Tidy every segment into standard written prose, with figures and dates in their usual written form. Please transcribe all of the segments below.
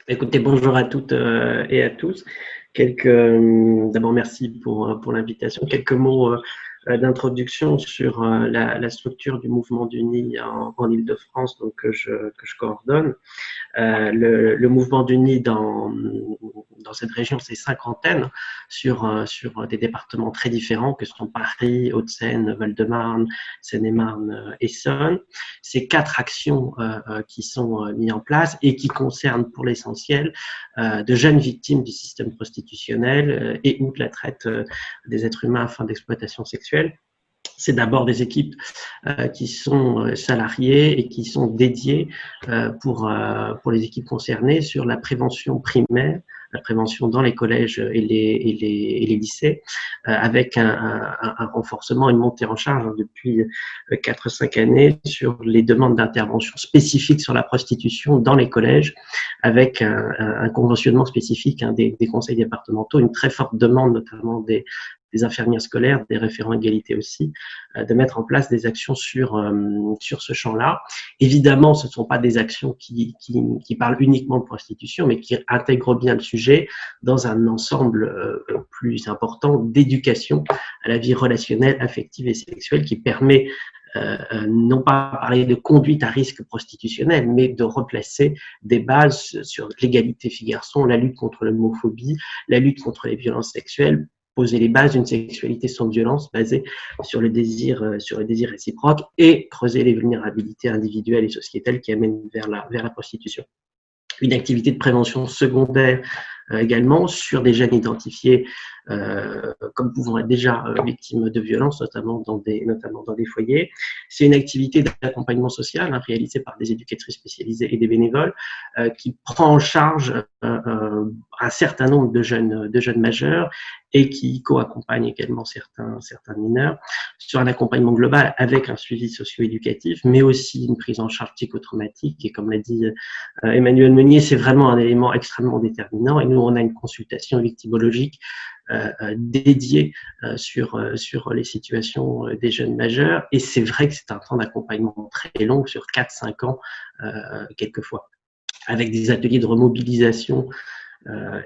Écoutez, bonjour à toutes et à tous. D'abord, merci pour l'invitation. Quelques mots d'introduction sur la structure du mouvement d'UNI en Île-de-France, donc que je coordonne. Le mouvement d'UNI dans cette région, c'est 50 sur des départements très différents que sont Paris, Hauts-de-Seine, Val-de-Marne, Seine-et-Marne, Essonne. C'est 4 actions qui sont mises en place et qui concernent pour l'essentiel de jeunes victimes du système prostitutionnel et ou de la traite des êtres humains à fin d'exploitation sexuelle. C'est d'abord des équipes qui sont salariées et qui sont dédiées pour les équipes concernées sur la prévention primaire, la prévention dans les collèges et les lycées, avec un renforcement, une montée en charge depuis 4-5 années sur les demandes d'intervention spécifiques sur la prostitution dans les collèges, avec un conventionnement spécifique des conseils départementaux, une très forte demande notamment des infirmières scolaires, des référents égalité aussi, de mettre en place des actions sur ce champ-là. Évidemment, ce ne sont pas des actions qui parlent uniquement de prostitution, mais qui intègrent bien le sujet dans un ensemble plus important d'éducation à la vie relationnelle, affective et sexuelle qui permet non pas parler de conduite à risque prostitutionnel, mais de replacer des bases sur l'égalité filles-garçons, la lutte contre l'homophobie, la lutte contre les violences sexuelles, poser les bases d'une sexualité sans violence basée sur le désir réciproque et creuser les vulnérabilités individuelles et sociétales qui amènent vers la prostitution. Une activité de prévention secondaire également sur des jeunes identifiés comme pouvant être déjà victimes de violences, notamment dans des foyers. C'est une activité d'accompagnement social réalisée par des éducatrices spécialisées et des bénévoles qui prend en charge un certain nombre de jeunes majeurs et qui co-accompagne également certains mineurs sur un accompagnement global avec un suivi socio-éducatif, mais aussi une prise en charge psychotraumatique. Et comme l'a dit Emmanuel Meunier, c'est vraiment un élément extrêmement déterminant. Et nous, on a une consultation victimologique dédiée sur les situations des jeunes majeurs. Et c'est vrai que c'est un temps d'accompagnement très long, sur 4-5 ans quelquefois, avec des ateliers de remobilisation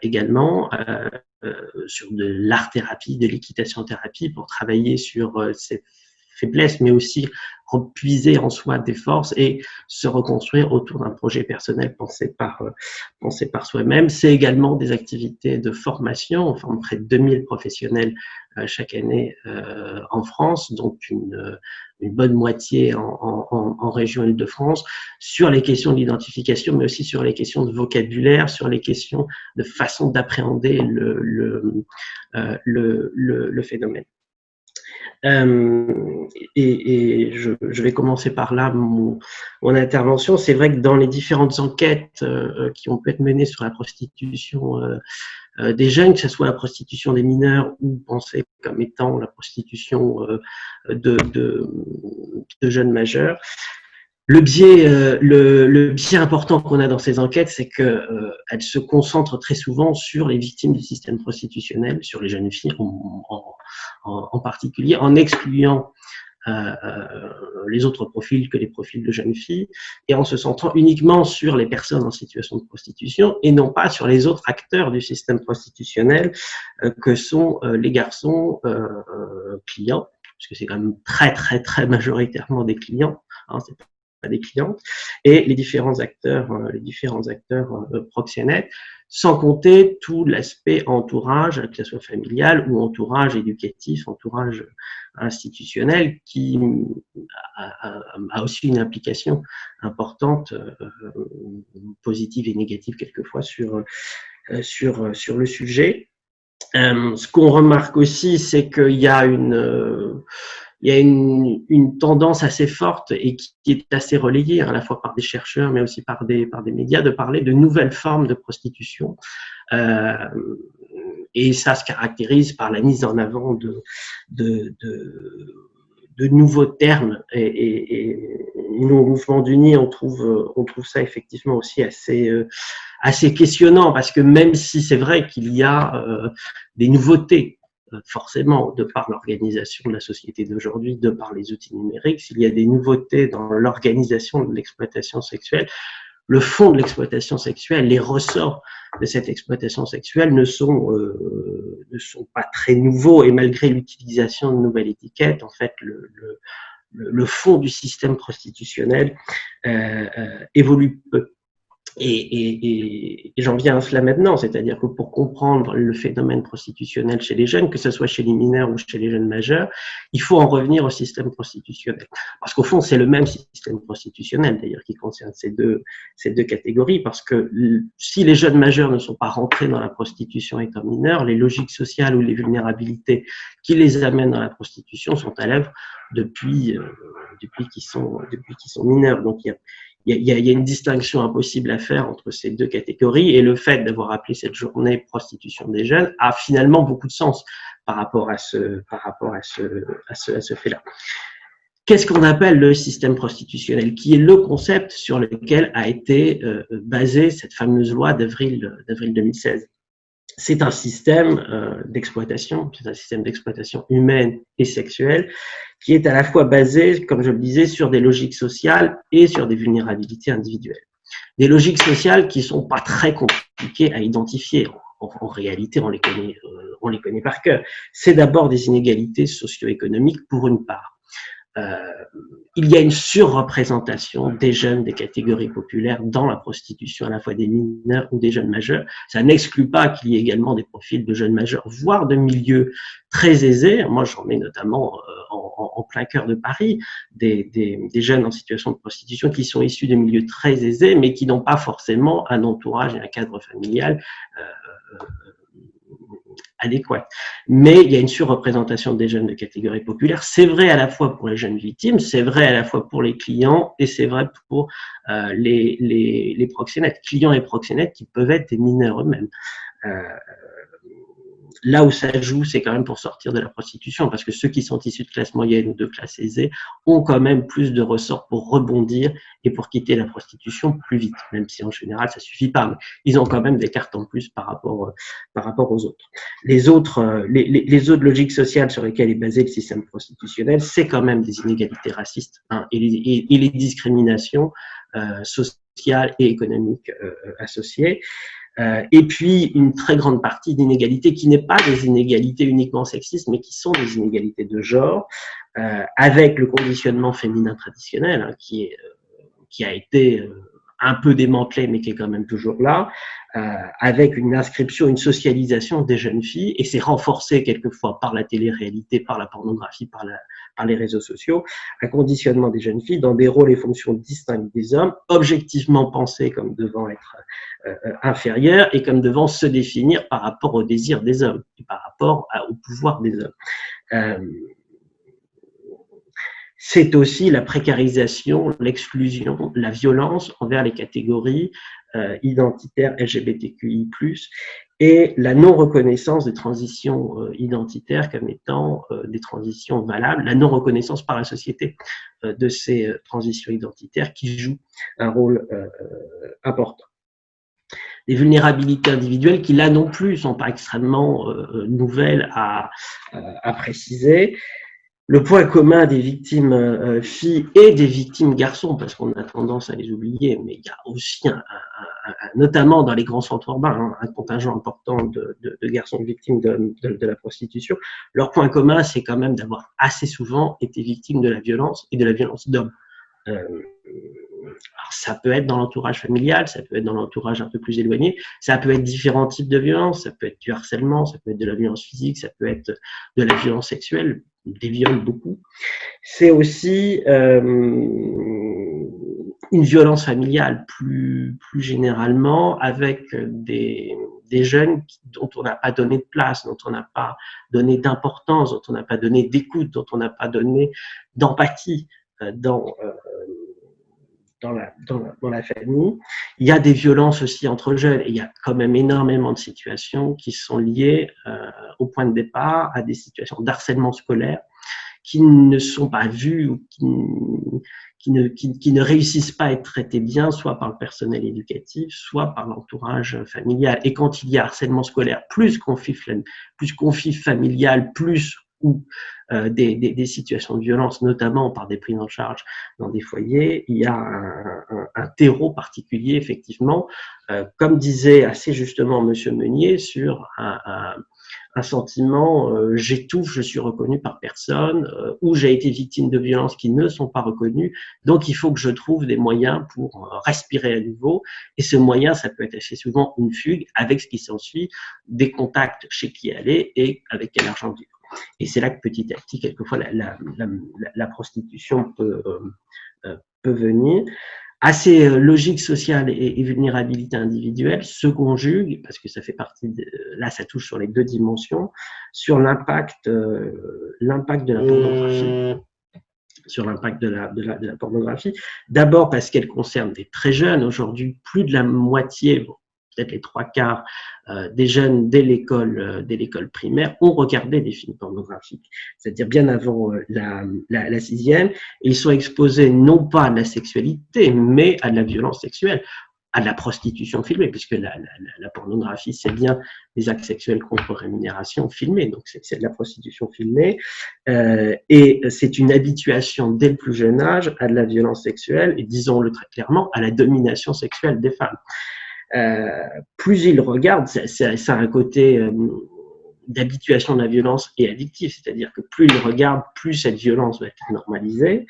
également, sur de l'art-thérapie, de l'équitation-thérapie pour travailler sur ces faiblesses, mais aussi repuiser en soi des forces et se reconstruire autour d'un projet personnel pensé par soi-même. C'est également des activités de formation. On forme près de 2000 professionnels chaque année en France, dont une bonne moitié en région Île-de-France, sur les questions de l'identification, mais aussi sur les questions de vocabulaire, sur les questions de façon d'appréhender le phénomène. Et je vais commencer par là mon intervention. C'est vrai que dans les différentes enquêtes qui ont pu être menées sur la prostitution des jeunes, que ce soit la prostitution des mineurs ou pensée comme étant la prostitution de jeunes majeurs, le biais important qu'on a dans ces enquêtes, c'est qu'elles se concentrent très souvent sur les victimes du système prostitutionnel, sur les jeunes filles en particulier, en excluant les autres profils que les profils de jeunes filles, et en se centrant uniquement sur les personnes en situation de prostitution et non pas sur les autres acteurs du système prostitutionnel que sont les garçons clients, puisque c'est quand même très très très majoritairement des clients, hein, c'est pas des clientes, et les différents acteurs proxénètes, sans compter tout l'aspect entourage, que ce soit familial ou entourage éducatif, entourage institutionnel, qui a aussi une implication importante, positive et négative quelquefois sur le sujet. Ce qu'on remarque aussi, c'est qu'il y a une tendance assez forte et qui est assez relayée à la fois par des chercheurs mais aussi par des médias de parler de nouvelles formes de prostitution. Et ça se caractérise par la mise en avant de nouveaux termes et nous au mouvement d'UNI on trouve ça effectivement aussi assez questionnant, parce que même si c'est vrai qu'il y a des nouveautés forcément, de par l'organisation de la société d'aujourd'hui, de par les outils numériques, s'il y a des nouveautés dans l'organisation de l'exploitation sexuelle, le fond de l'exploitation sexuelle, les ressorts de cette exploitation sexuelle ne sont pas très nouveaux, et malgré l'utilisation de nouvelles étiquettes, en fait, le fond du système prostitutionnel évolue peu. Et j'en viens à cela maintenant, c'est-à-dire que pour comprendre le phénomène prostitutionnel chez les jeunes, que ce soit chez les mineurs ou chez les jeunes majeurs, il faut en revenir au système prostitutionnel. Parce qu'au fond, c'est le même système prostitutionnel, d'ailleurs, qui concerne ces deux catégories, parce que si les jeunes majeurs ne sont pas rentrés dans la prostitution étant mineurs, les logiques sociales ou les vulnérabilités qui les amènent dans la prostitution sont à l'œuvre depuis qu'ils sont mineurs. Donc, il y a une distinction impossible à faire entre ces deux catégories, et le fait d'avoir appelé cette journée prostitution des jeunes a finalement beaucoup de sens par rapport à ce fait-là. Qu'est-ce qu'on appelle le système prostitutionnel, qui est le concept sur lequel a été basée cette fameuse loi d'avril 2016? C'est un système d'exploitation, c'est un système d'exploitation humaine et sexuelle qui est à la fois basé, comme je le disais, sur des logiques sociales et sur des vulnérabilités individuelles. Des logiques sociales qui sont pas très compliquées à identifier. En réalité, on les connaît par cœur. C'est d'abord des inégalités socio-économiques pour une part. Il y a une surreprésentation des jeunes des catégories populaires dans la prostitution, à la fois des mineurs ou des jeunes majeurs. Ça n'exclut pas qu'il y ait également des profils de jeunes majeurs, voire de milieux très aisés. Moi, j'en ai notamment en plein cœur de Paris, des jeunes en situation de prostitution qui sont issus de milieux très aisés, mais qui n'ont pas forcément un entourage et un cadre familial adéquate. Mais il y a une surreprésentation des jeunes de catégorie populaire. C'est vrai à la fois pour les jeunes victimes, c'est vrai à la fois pour les clients, et c'est vrai pour les proxénètes. Clients et proxénètes qui peuvent être des mineurs eux-mêmes. Là où ça joue, c'est quand même pour sortir de la prostitution, parce que ceux qui sont issus de classes moyennes ou de classes aisées ont quand même plus de ressorts pour rebondir et pour quitter la prostitution plus vite, même si en général ça suffit pas, mais ils ont quand même des cartes en plus par rapport aux autres. Les autres logiques sociales sur lesquelles est basé le système prostitutionnel, c'est quand même des inégalités racistes, hein, et les discriminations sociales et économiques associées. Et puis une très grande partie d'inégalités qui n'est pas des inégalités uniquement sexistes, mais qui sont des inégalités de genre, avec le conditionnement féminin traditionnel, hein, qui a été un peu démantelé, mais qui est quand même toujours là, avec une inscription, une socialisation des jeunes filles, et c'est renforcé quelquefois par la télé-réalité, par la pornographie, par les réseaux sociaux, un conditionnement des jeunes filles dans des rôles et fonctions distincts des hommes, objectivement pensés comme devant être inférieurs et comme devant se définir par rapport au désir des hommes et par rapport au pouvoir des hommes. C'est aussi la précarisation, l'exclusion, la violence envers les catégories identitaires LGBTQI+, et la non-reconnaissance des transitions identitaires comme étant des transitions valables, la non-reconnaissance par la société de ces transitions identitaires qui jouent un rôle important. Des vulnérabilités individuelles qui, là non plus, sont pas extrêmement nouvelles à préciser. Le point commun des victimes filles et des victimes garçons, parce qu'on a tendance à les oublier, mais il y a aussi, notamment dans les grands centres urbains, un contingent important de garçons victimes de la prostitution. Leur point commun, c'est quand même d'avoir assez souvent été victimes de la violence et de la violence d'hommes. Alors ça peut être dans l'entourage familial, ça peut être dans l'entourage un peu plus éloigné, ça peut être différents types de violences, ça peut être du harcèlement, ça peut être de la violence physique, ça peut être de la violence sexuelle, des viols beaucoup. C'est aussi une violence familiale plus généralement, avec des jeunes dont on n'a pas donné de place, dont on n'a pas donné d'importance, dont on n'a pas donné d'écoute, dont on n'a pas donné d'empathie dans la famille. Il y a des violences aussi entre jeunes, et il y a quand même énormément de situations qui sont liées au point de départ à des situations d'harcèlement scolaire qui ne sont pas vues ou qui ne réussissent pas à être traitées bien, soit par le personnel éducatif, soit par l'entourage familial. Et quand il y a harcèlement scolaire, plus conflit familial, plus ou des situations de violence, notamment par des prises en charge dans des foyers, il y a un terreau particulier, effectivement, comme disait assez justement Monsieur Meunier, sur un sentiment j'étouffe, je suis reconnu par personne, ou j'ai été victime de violences qui ne sont pas reconnues, donc il faut que je trouve des moyens pour respirer à nouveau, et ce moyen, ça peut être assez souvent une fugue, avec ce qui s'ensuit, des contacts chez qui aller et avec quel argent vivre. Et c'est là que petit à petit, quelquefois, la prostitution peut venir. À ces logiques sociales et vulnérabilité individuelle se conjuguent, parce que ça fait partie, là ça touche sur les deux dimensions, sur l'impact de la pornographie. Sur l'impact de la pornographie. D'abord parce qu'elle concerne des très jeunes. Aujourd'hui, plus de la moitié, bon, peut-être les 3/4 des jeunes dès l'école primaire ont regardé des films pornographiques, c'est-à-dire bien avant la sixième, et ils sont exposés non pas à de la sexualité, mais à de la violence sexuelle, à de la prostitution filmée, puisque la pornographie, c'est bien des actes sexuels contre rémunération filmés, donc c'est de la prostitution filmée, et c'est une habituation dès le plus jeune âge à de la violence sexuelle, et disons-le très clairement, à la domination sexuelle des femmes. Plus ils regardent, ça a un côté d'habituation de la violence et addictif, c'est-à-dire que plus ils regardent, plus cette violence va être normalisée.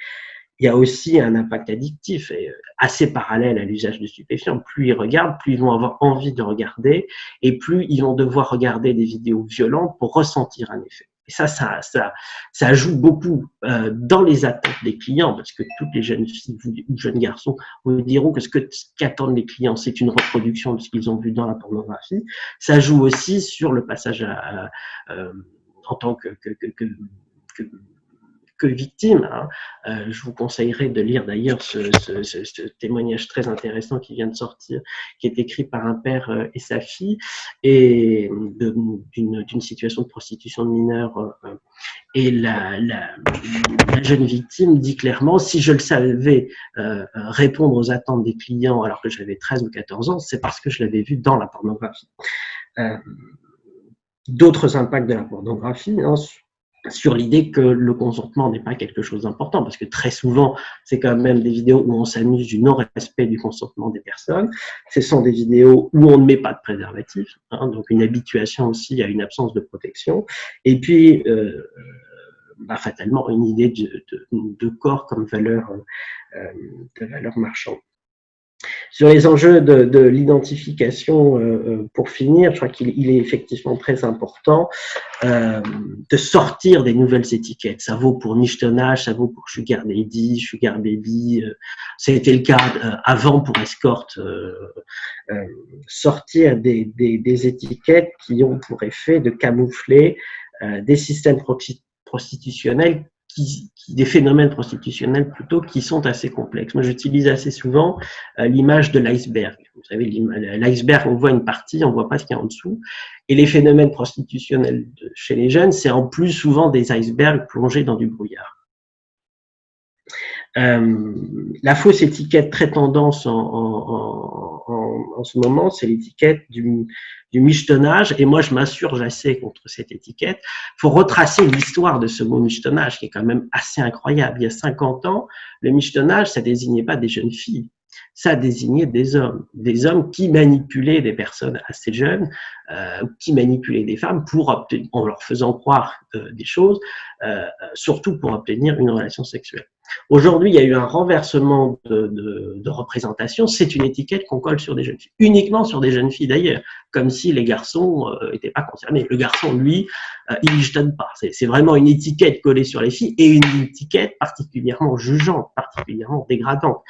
Il y a aussi un impact addictif assez parallèle à l'usage de stupéfiants. Plus ils regardent, plus ils vont avoir envie de regarder, et plus ils vont devoir regarder des vidéos violentes pour ressentir un effet. Et ça joue beaucoup dans les attentes des clients, parce que toutes les jeunes filles ou jeunes garçons vous diront que ce qu'attendent les clients, c'est une reproduction de ce qu'ils ont vu dans la pornographie. Ça joue aussi sur le passage en tant que victime. Je vous conseillerais de lire d'ailleurs ce témoignage très intéressant qui vient de sortir, qui est écrit par un père et sa fille, et d'une situation de prostitution de mineurs. Et la jeune victime dit clairement, si je le savais répondre aux attentes des clients alors que j'avais 13 ou 14 ans, c'est parce que je l'avais vu dans la pornographie. D'autres impacts de la pornographie, sur l'idée que le consentement n'est pas quelque chose d'important, parce que très souvent, c'est quand même des vidéos où on s'amuse du non-respect du consentement des personnes. Ce sont des vidéos où on ne met pas de préservatif, donc une habituation aussi à une absence de protection. Et puis, fatalement, une idée de corps comme valeur marchande. Sur les enjeux de l'identification, pour finir, je crois qu'il est effectivement très important de sortir des nouvelles étiquettes. Ça vaut pour niche tonnage, ça vaut pour sugar daddy, sugar baby. Ça a été le cas avant pour escort. Sortir des étiquettes qui ont pour effet de camoufler des systèmes prostitutionnels, des phénomènes prostitutionnels plutôt, qui sont assez complexes. Moi, j'utilise assez souvent l'image de l'iceberg. Vous savez, l'iceberg, on voit une partie, on voit pas ce qu'il y a en dessous. Et les phénomènes prostitutionnels chez les jeunes, c'est en plus souvent des icebergs plongés dans du brouillard. La fausse étiquette très tendance en ce moment, c'est l'étiquette du michetonnage, et moi je m'insurge assez contre cette étiquette. Il faut retracer l'histoire de ce mot michetonnage, qui est quand même assez incroyable. Il y a 50 ans, le michetonnage, ça désignait pas des jeunes filles, ça désignait des hommes qui manipulaient des personnes assez jeunes, qui manipulaient des femmes en leur faisant croire des choses, surtout pour obtenir une relation sexuelle. Aujourd'hui, il y a eu un renversement de représentation. C'est une étiquette qu'on colle sur des jeunes filles, uniquement sur des jeunes filles d'ailleurs, comme si les garçons n'étaient pas concernés. Le garçon, lui, il ne jetonne pas. C'est vraiment une étiquette collée sur les filles, et une étiquette particulièrement jugeante, particulièrement dégradante.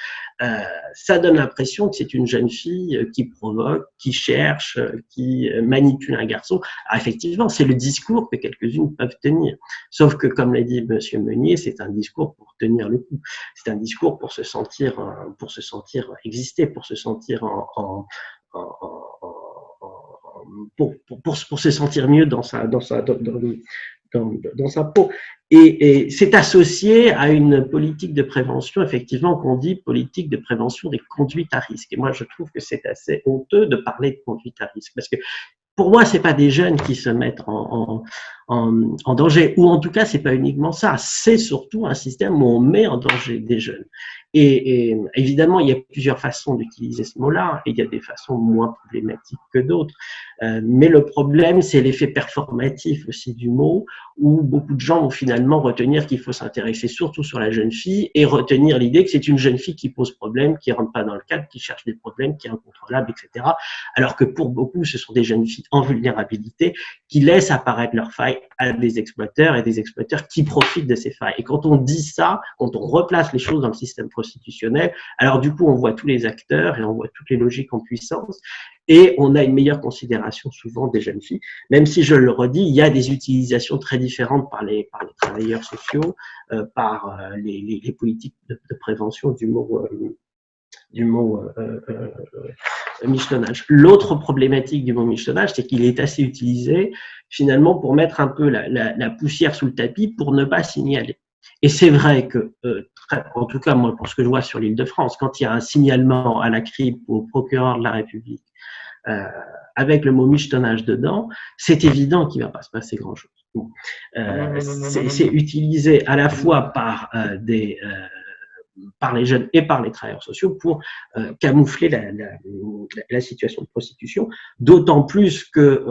Ça donne l'impression que c'est une jeune fille qui provoque, qui cherche, qui manipule un garçon. Alors effectivement, c'est le discours que quelques-unes peuvent tenir. Sauf que, comme l'a dit Monsieur Meunier, c'est un discours pour tenir le coup. C'est un discours pour se sentir exister, pour se sentir pour se sentir mieux dans sa peau. Et c'est associé à une politique de prévention, effectivement, qu'on dit politique de prévention des conduites à risque. Et moi, je trouve que c'est assez honteux de parler de conduite à risque, parce que pour moi, c'est pas des jeunes qui se mettent en danger, ou en tout cas, c'est pas uniquement ça. C'est surtout un système où on met en danger des jeunes. Et évidemment, il y a plusieurs façons d'utiliser ce mot-là, et il y a des façons moins problématiques que d'autres. Mais le problème, c'est l'effet performatif aussi du mot, où beaucoup de gens vont finalement retenir qu'il faut s'intéresser surtout sur la jeune fille et retenir l'idée que c'est une jeune fille qui pose problème, qui rentre pas dans le cadre, qui cherche des problèmes, qui est incontrôlable, etc. Alors que pour beaucoup, ce sont des jeunes filles en vulnérabilité qui laissent apparaître leurs failles à des exploiteurs et des exploiteurs qui profitent de ces failles. Et quand on dit ça, quand on replace les choses dans le système prostitutionnel, alors du coup, on voit tous les acteurs et on voit toutes les logiques en puissance et on a une meilleure considération souvent des jeunes filles. Même si, je le redis, il y a des utilisations très différentes par les travailleurs sociaux, par les politiques de prévention du mot michetonnage. L'autre problématique du mot michetonnage, c'est qu'il est assez utilisé finalement pour mettre un peu la poussière sous le tapis pour ne pas signaler. Et c'est vrai que, en tout cas moi pour ce que je vois sur l'Île-de-France, quand il y a un signalement à la CRIP ou au procureur de la République avec le mot michetonnage dedans, c'est évident qu'il ne va pas se passer grand-chose. Bon. C'est utilisé à la fois par par les jeunes et par les travailleurs sociaux pour camoufler la situation de prostitution, d'autant plus que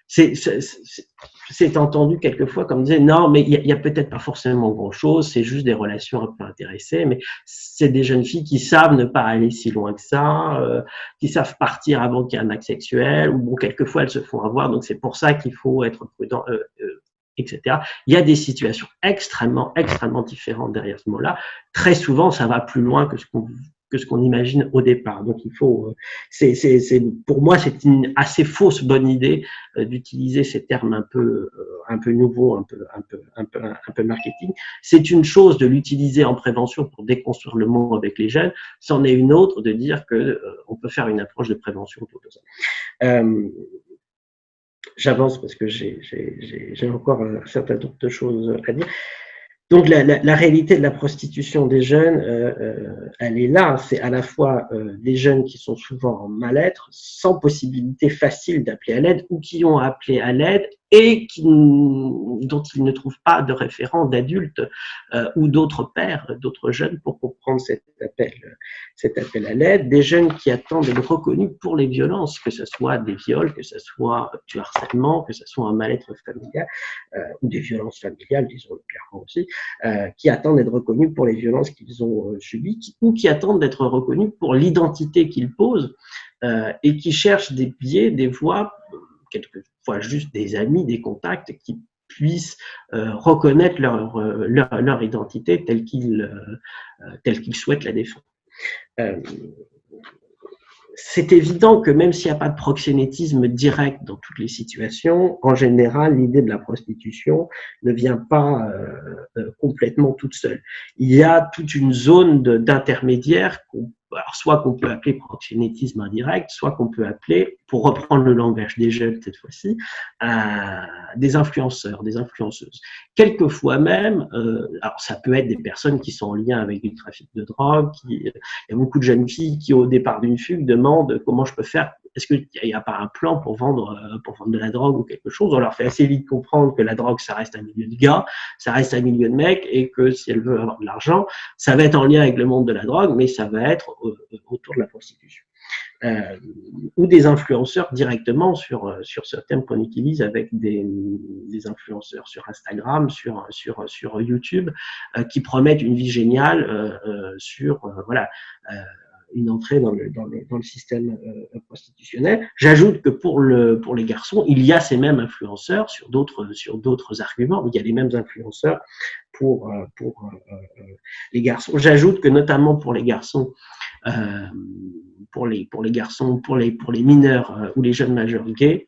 c'est entendu quelquefois comme disait non mais il y a peut-être pas forcément grand-chose, c'est juste des relations un peu intéressées, mais c'est des jeunes filles qui savent ne pas aller si loin que ça, qui savent partir avant qu'il y ait un acte sexuel, ou bon quelquefois elles se font avoir, donc c'est pour ça qu'il faut être prudent, etc. Il y a des situations extrêmement différentes derrière ce mot-là. Très souvent, ça va plus loin que ce qu'on imagine au départ. Donc, il faut, pour moi, c'est une assez fausse bonne idée d'utiliser ces termes un peu nouveaux, un peu marketing. C'est une chose de l'utiliser en prévention pour déconstruire le mot avec les jeunes. C'en est une autre de dire que on peut faire une approche de prévention autour de ça. J'avance parce que j'ai encore un certain nombre de choses à dire. Donc la réalité de la prostitution des jeunes, elle est là. C'est à la fois des jeunes qui sont souvent en mal-être, sans possibilité facile d'appeler à l'aide, ou qui ont appelé à l'aide et dont ils ne trouvent pas de référent d'adultes ou d'autres pères, d'autres jeunes pour comprendre cet appel à l'aide. Des jeunes qui attendent d'être reconnus pour les violences, que ce soit des viols, que ce soit du harcèlement, que ce soit un mal-être familial ou des violences familiales, disons-le clairement aussi, qui attendent d'être reconnus pour les violences qu'ils ont subies ou qui attendent d'être reconnus pour l'identité qu'ils posent et qui cherchent des biais, des voies, quelquefois juste des amis, des contacts qui puissent reconnaître leur identité telle qu'ils souhaitent la défendre. C'est évident que même s'il n'y a pas de proxénétisme direct dans toutes les situations, en général, l'idée de la prostitution ne vient pas complètement toute seule. Il y a toute une zone d'intermédiaire, soit qu'on peut appeler proxénétisme indirect, soit qu'on peut appeler, pour reprendre le langage des jeunes cette fois-ci, des influenceurs, des influenceuses. Quelquefois même, alors ça peut être des personnes qui sont en lien avec du trafic de drogue, il y a beaucoup de jeunes filles qui, au départ d'une fugue, demandent comment je peux faire, est-ce qu'il n'y a pas un plan pour vendre de la drogue ou quelque chose. On leur fait assez vite comprendre que la drogue, ça reste un milieu de gars, ça reste un milieu de mecs, et que si elle veut avoir de l'argent, ça va être en lien avec le monde de la drogue, mais ça va être autour de la prostitution. Ou des influenceurs directement sur ce thème qu'on utilise avec des influenceurs sur Instagram, sur YouTube, qui promettent une vie géniale sur une entrée dans le système prostitutionnel. J'ajoute que pour les garçons, il y a ces mêmes influenceurs sur d'autres arguments. Il y a les mêmes influenceurs pour les garçons. J'ajoute que notamment pour les garçons, pour les mineurs ou les jeunes majeurs gays,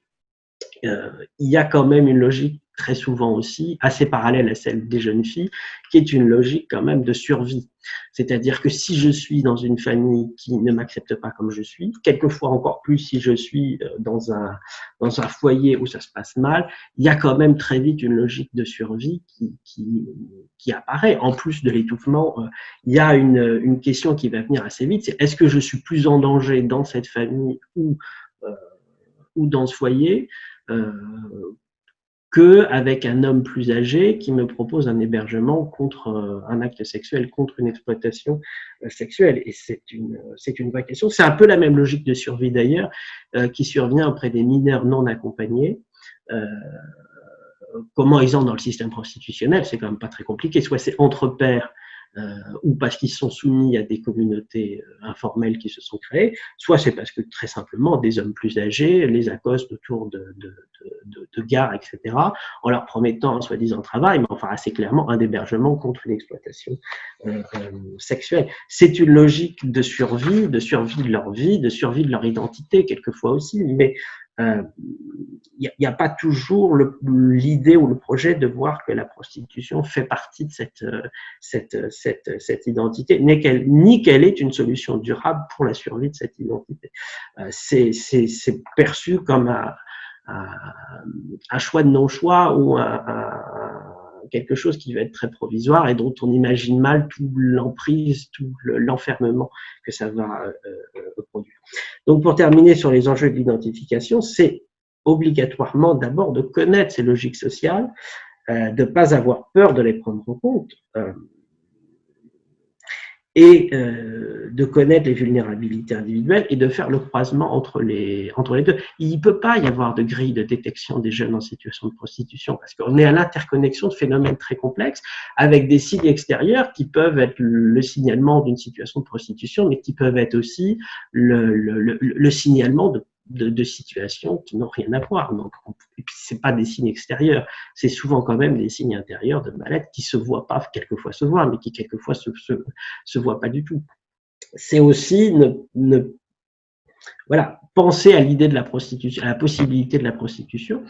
il y a quand même une logique très souvent aussi, assez parallèle à celle des jeunes filles, qui est une logique quand même de survie. C'est-à-dire que si je suis dans une famille qui ne m'accepte pas comme je suis, quelquefois encore plus si je suis dans un foyer où ça se passe mal, il y a quand même très vite une logique de survie qui apparaît. En plus de l'étouffement, il y a une question qui va venir assez vite, c'est est-ce que je suis plus en danger dans cette famille où ou dans ce foyer qu'avec un homme plus âgé qui me propose un hébergement contre un acte sexuel, contre une exploitation sexuelle. Et c'est une vraie question. C'est un peu la même logique de survie d'ailleurs qui survient auprès des mineurs non accompagnés. Comment ils entrent dans le système prostitutionnel, c'est quand même pas très compliqué. Soit c'est entre pairs, ou parce qu'ils sont soumis à des communautés informelles qui se sont créées, soit c'est parce que très simplement des hommes plus âgés les accostent autour de gares, etc., en leur promettant un soi-disant travail, mais enfin assez clairement un hébergement contre une exploitation sexuelle. C'est une logique de survie de leur vie, de survie de leur identité quelquefois aussi, mais il n'y a pas toujours l'idée ou le projet de voir que la prostitution fait partie de cette identité, ni qu'elle est une solution durable pour la survie de cette identité. C'est perçu comme un choix de non-choix ou quelque chose qui va être très provisoire et dont on imagine mal toute l'emprise, tout l'enfermement que ça va produire. Donc, pour terminer sur les enjeux de l'identification, c'est obligatoirement d'abord de connaître ces logiques sociales, de ne pas avoir peur de les prendre en compte et de connaître les vulnérabilités individuelles et de faire le croisement entre les deux. Il ne peut pas y avoir de grille de détection des jeunes en situation de prostitution parce qu'on est à l'interconnexion de phénomènes très complexes avec des signes extérieurs qui peuvent être le signalement d'une situation de prostitution, mais qui peuvent être aussi le signalement de situations qui n'ont rien à voir. Donc, et puis c'est pas des signes extérieurs, c'est souvent quand même des signes intérieurs de mal-être qui se voient pas, quelquefois se voient, mais qui quelquefois se voient pas du tout. C'est aussi voilà, penser à l'idée de la prostitution, à la possibilité de la prostitution.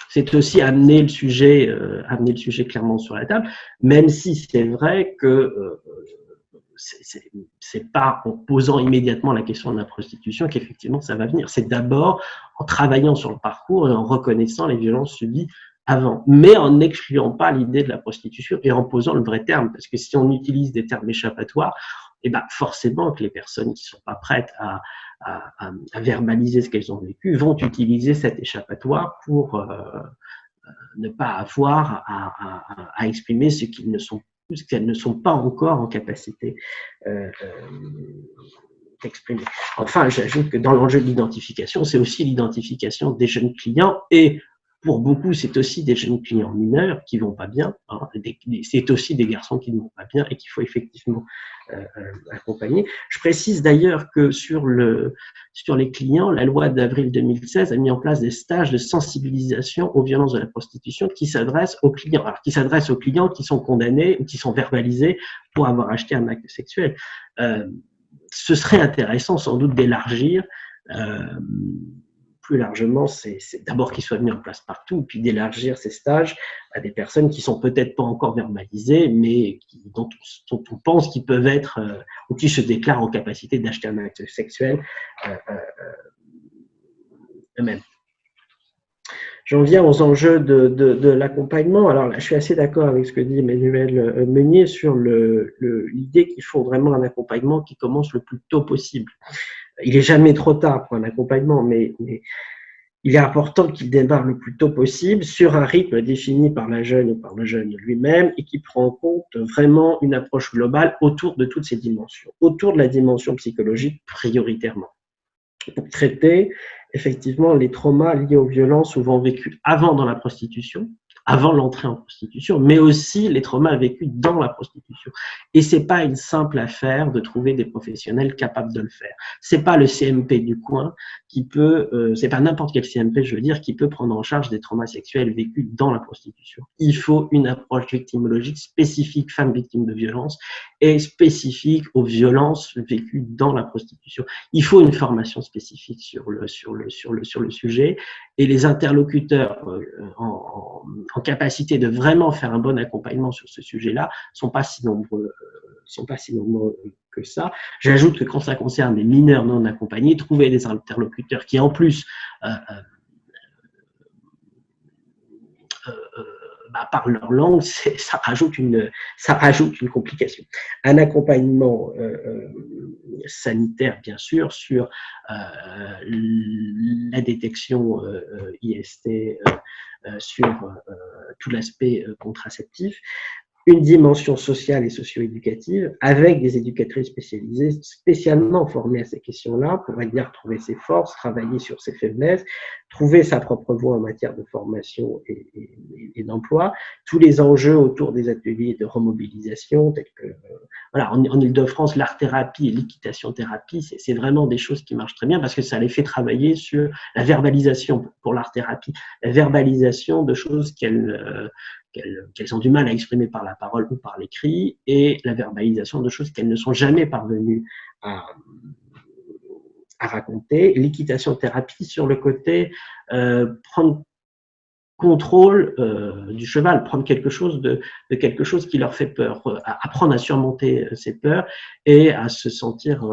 C'est aussi amener le sujet clairement sur la table, même si c'est vrai que c'est pas en posant immédiatement la question de la prostitution qu'effectivement ça va venir. C'est d'abord en travaillant sur le parcours et en reconnaissant les violences subies avant, mais en n'excluant pas l'idée de la prostitution et en posant le vrai terme, parce que si on utilise des termes échappatoires, eh ben forcément que les personnes qui sont pas prêtes à verbaliser ce qu'elles ont vécu vont utiliser cet échappatoire pour ne pas avoir à exprimer ce qu'elles ne sont pas encore en capacité d'exprimer. Enfin, j'ajoute que dans l'enjeu de l'identification, c'est aussi l'identification des jeunes clients et pour beaucoup, c'est aussi des jeunes clients mineurs qui vont pas bien. Hein, c'est aussi des garçons qui ne vont pas bien et qu'il faut effectivement accompagner. Je précise d'ailleurs que sur les clients, la loi d'avril 2016 a mis en place des stages de sensibilisation aux violences de la prostitution qui s'adressent aux clients. Alors, qui s'adressent aux clients qui sont condamnés ou qui sont verbalisés pour avoir acheté un acte sexuel. Ce serait intéressant sans doute d'élargir plus largement, c'est d'abord qu'ils soient mis en place partout, puis d'élargir ces stages à des personnes qui sont peut-être pas encore verbalisées, mais dont on pense qu'ils peuvent être, ou qui se déclarent en capacité d'acheter un acte sexuel eux-mêmes. J'en viens aux enjeux de l'accompagnement. Alors là, je suis assez d'accord avec ce que dit Emmanuel Meunier sur l'idée qu'il faut vraiment un accompagnement qui commence le plus tôt possible. Il n'est jamais trop tard pour un accompagnement, mais il est important qu'il démarre le plus tôt possible sur un rythme défini par la jeune ou par le jeune lui-même et qui prend en compte vraiment une approche globale autour de toutes ces dimensions, autour de la dimension psychologique prioritairement. Pour traiter effectivement les traumas liés aux violences souvent vécues avant dans la prostitution, avant l'entrée en prostitution, mais aussi les traumas vécus dans la prostitution. Et c'est pas une simple affaire de trouver des professionnels capables de le faire. C'est pas le CMP du coin qui peut, c'est pas n'importe quel CMP, je veux dire, qui peut prendre en charge des traumas sexuels vécus dans la prostitution. Il faut une approche victimologique spécifique femmes victimes de violences et spécifique aux violences vécues dans la prostitution. Il faut une formation spécifique sur le sujet et les interlocuteurs en capacité de vraiment faire un bon accompagnement sur ce sujet-là sont pas si nombreux que ça. J'ajoute que quand ça concerne des mineurs non accompagnés, trouver des interlocuteurs qui en plus parlent leur langue, ça rajoute une complication. Un accompagnement sanitaire, bien sûr, sur la détection IST, sur tout l'aspect contraceptif, une dimension sociale et socio-éducative avec des éducatrices spécialisées, spécialement formées à ces questions-là, pour aider à retrouver ses forces, travailler sur ses faiblesses, trouver sa propre voie en matière de formation et d'emploi. Tous les enjeux autour des ateliers de remobilisation, tels que, voilà, en Ile-de-France, l'art-thérapie et l'équitation-thérapie, c'est vraiment des choses qui marchent très bien parce que ça les fait travailler sur la verbalisation pour l'art-thérapie, la verbalisation de choses qu'elles ont du mal à exprimer par la parole ou par l'écrit, et la verbalisation de choses qu'elles ne sont jamais parvenues à raconter. L'équitation-thérapie sur le côté prendre contrôle du cheval, prendre quelque chose de quelque chose qui leur fait peur, apprendre à surmonter ces peurs et à se sentir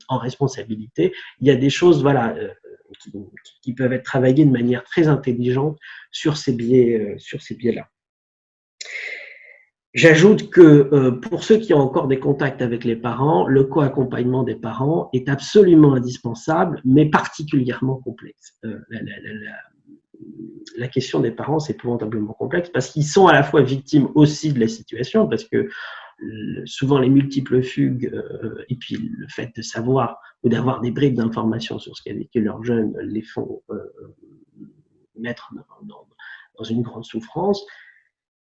en responsabilité. Il y a des choses, voilà, qui peuvent être travaillées de manière très intelligente sur ces biais-là. J'ajoute que pour ceux qui ont encore des contacts avec les parents, le co-accompagnement des parents est absolument indispensable, mais particulièrement complexe. La question des parents, c'est épouvantablement complexe parce qu'ils sont à la fois victimes aussi de la situation, parce que souvent les multiples fugues et puis le fait de savoir ou d'avoir des bribes d'informations sur ce qu'a vécu leur jeune les font mettre dans une grande souffrance.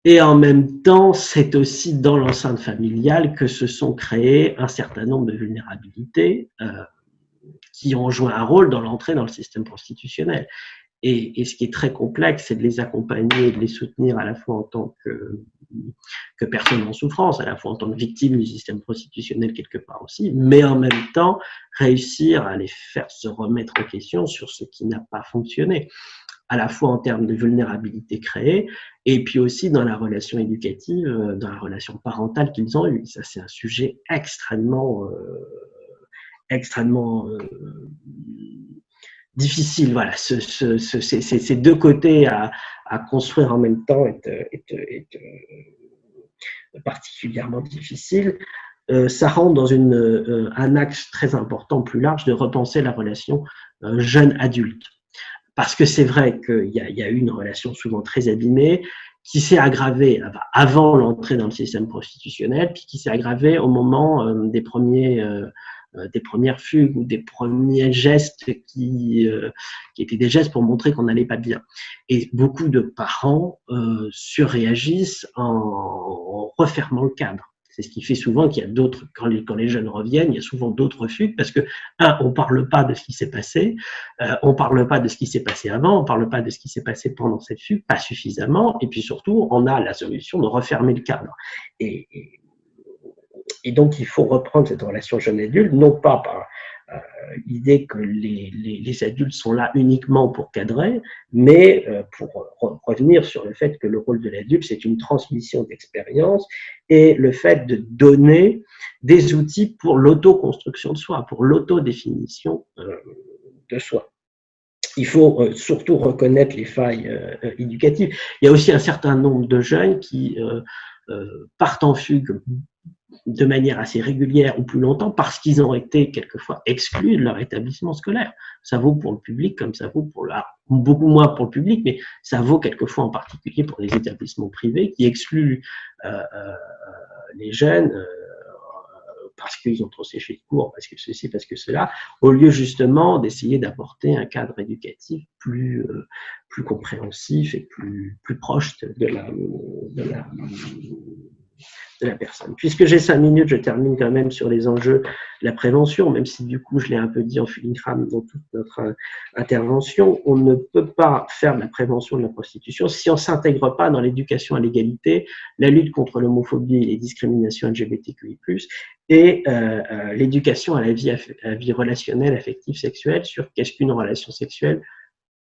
Et en même temps, c'est aussi dans l'enceinte familiale que se sont créées un certain nombre de vulnérabilités qui ont joué un rôle dans l'entrée dans le système prostitutionnel. Et ce qui est très complexe, c'est de les accompagner et de les soutenir à la fois en tant que personnes en souffrance, à la fois en tant que victimes du système prostitutionnel quelque part aussi, mais en même temps réussir à les faire se remettre en question sur ce qui n'a pas fonctionné, à la fois en termes de vulnérabilité créée, et puis aussi dans la relation éducative, dans la relation parentale qu'ils ont eue. Ça, c'est un sujet extrêmement difficile. Voilà, ces deux côtés à construire en même temps est particulièrement difficile. Ça rentre dans un axe très important, plus large, de repenser la relation jeune-adulte. Parce que c'est vrai qu'il y a eu une relation souvent très abîmée, qui s'est aggravée avant l'entrée dans le système prostitutionnel, puis qui s'est aggravée au moment des premières fugues ou des premiers gestes qui étaient des gestes pour montrer qu'on n'allait pas bien. Et beaucoup de parents surréagissent en refermant le cadre. C'est ce qui fait souvent qu'il y a d'autres, quand les jeunes reviennent, il y a souvent d'autres fugues parce que, on parle pas de ce qui s'est passé, on parle pas de ce qui s'est passé avant, on parle pas de ce qui s'est passé pendant cette fugue, pas suffisamment, et puis surtout, on a la solution de refermer le cadre. Et donc, il faut reprendre cette relation jeune-adulte, non pas par l'idée que les adultes sont là uniquement pour cadrer, mais pour revenir sur le fait que le rôle de l'adulte, c'est une transmission d'expérience et le fait de donner des outils pour l'autoconstruction de soi, pour l'autodéfinition de soi. Il faut surtout reconnaître les failles éducatives. Il y a aussi un certain nombre de jeunes qui partent en fugue de manière assez régulière ou plus longtemps parce qu'ils ont été quelquefois exclus de leur établissement scolaire. Ça vaut pour le public comme ça vaut beaucoup moins pour le public, mais ça vaut quelquefois en particulier pour les établissements privés qui excluent les jeunes parce qu'ils ont trop séché de cours, parce que ceci, parce que cela, au lieu justement d'essayer d'apporter un cadre éducatif plus compréhensif et plus proche de la personne. Puisque j'ai 5 minutes, je termine quand même sur les enjeux de la prévention, même si du coup je l'ai un peu dit en filigrane dans toute notre intervention. On ne peut pas faire de la prévention de la prostitution si on ne s'intègre pas dans l'éducation à l'égalité, la lutte contre l'homophobie et les discriminations LGBTQI+, et l'éducation à la vie relationnelle, affective, sexuelle, sur qu'est-ce qu'une relation sexuelle,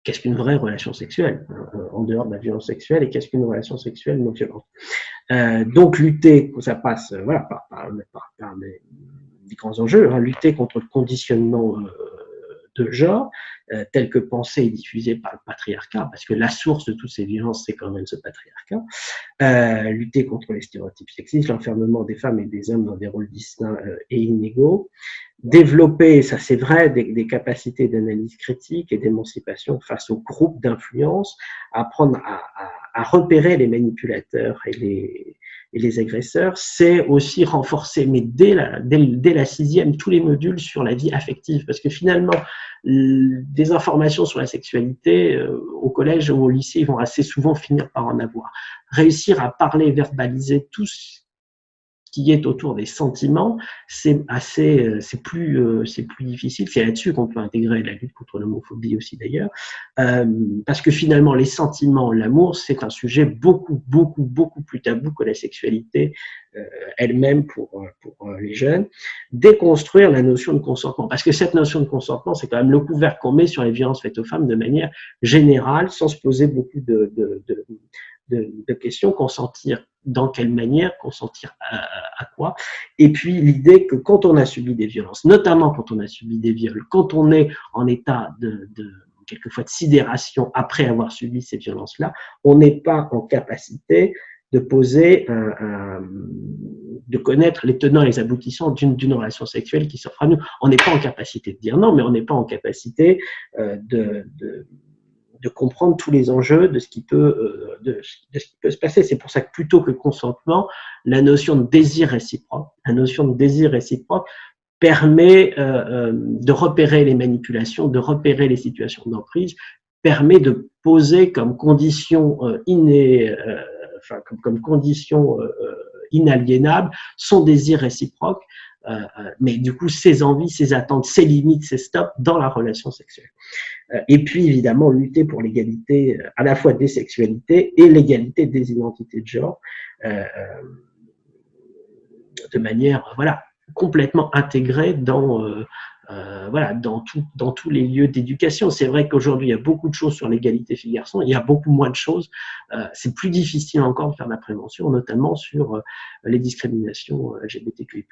qu'est-ce qu'une vraie relation sexuelle, en dehors de la violence sexuelle, et qu'est-ce qu'une relation sexuelle non violente. Donc lutter, ça passe voilà, par des grands enjeux, lutter contre le conditionnement de genre, tel que pensé et diffusé par le patriarcat, parce que la source de toutes ces violences, c'est quand même ce patriarcat, lutter contre les stéréotypes sexistes, l'enfermement des femmes et des hommes dans des rôles distincts et inégaux, développer, ça c'est vrai, des capacités d'analyse critique et d'émancipation face aux groupes d'influence, apprendre à repérer les manipulateurs et les agresseurs, c'est aussi renforcer, mais dès la sixième, tous les modules sur la vie affective, parce que finalement, des informations sur la sexualité au collège ou au lycée, ils vont assez souvent finir par en avoir. Réussir à parler, verbaliser tout ce qui est autour des sentiments, c'est plus difficile. C'est là-dessus qu'on peut intégrer la lutte contre l'homophobie aussi d'ailleurs, parce que finalement les sentiments, l'amour, c'est un sujet beaucoup plus tabou que la sexualité elle-même pour les jeunes. Déconstruire la notion de consentement, parce que cette notion de consentement, c'est quand même le couvercle qu'on met sur les violences faites aux femmes de manière générale, sans se poser beaucoup de questions. Consentir dans quelle manière, consentir à quoi, et puis l'idée que quand on a subi des violences, notamment quand on a subi des viols, quand on est en état quelquefois de sidération après avoir subi ces violences-là, on n'est pas en capacité de poser, de connaître les tenants et les aboutissants d'une relation sexuelle qui s'offre à nous. On n'est pas en capacité de dire non, mais on n'est pas en capacité de comprendre tous les enjeux de ce qui peut se passer. C'est pour ça que plutôt que consentement, la notion de désir réciproque permet de repérer les manipulations, de repérer les situations d'emprise, permet de poser comme condition comme condition inaliénable son désir réciproque, mais du coup ses envies, ses attentes, ses limites, ses stops dans la relation sexuelle. Et puis évidemment lutter pour l'égalité à la fois des sexualités et l'égalité des identités de genre de manière complètement intégrée dans tous les lieux d'éducation. C'est vrai qu'aujourd'hui il y a beaucoup de choses sur l'égalité filles-garçons, il y a beaucoup moins de choses. C'est plus difficile encore de faire de la prévention, notamment sur les discriminations LGBTQI+.